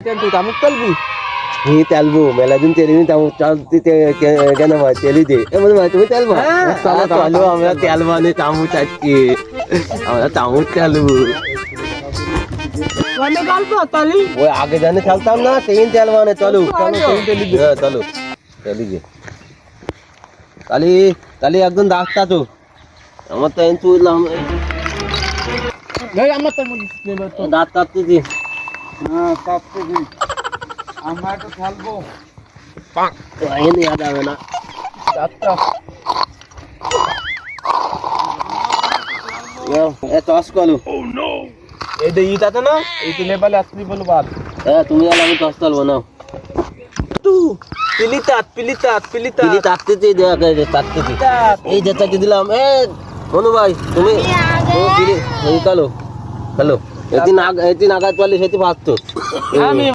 তেলবু তামুক তেলবু হি তেলবো মেলা দিন তেলিনি তামুক চাল দিতে কেন ভাই তেলি দে এমন ভাই তুমি তেলবো চলো আমরা তেল মানে তামুক চাচ্ছি আমরা তামুক তেলবো মানে গল্প তালি ওই আগে জানে খেলতাম না তিন তেল মানে চলো চলো তেলি দে কালি কালি একদম ডাক্তার তো আমার তো চুলাম এই আমার তো দাঁত কাটতেছি হ্যাঁ কাটতে দিন আমরা তো খেলবো এনে ইয়াদ হবে না যাত্রা এ টস করো এই যে ইট আছে না এই লেভেলে আসলি বলো বাদ হ্যাঁ তুমি আর আমি টস করবো না তু পিলিতাত পিলিতাত পিলিতাত দিদি তাকতেছি তাকতেছি এই যে চাকি দিলাম এ মনু ভাই তুমি এই কালো কালো এদিন আঘাত পারলে সেটি ভাবতো আমি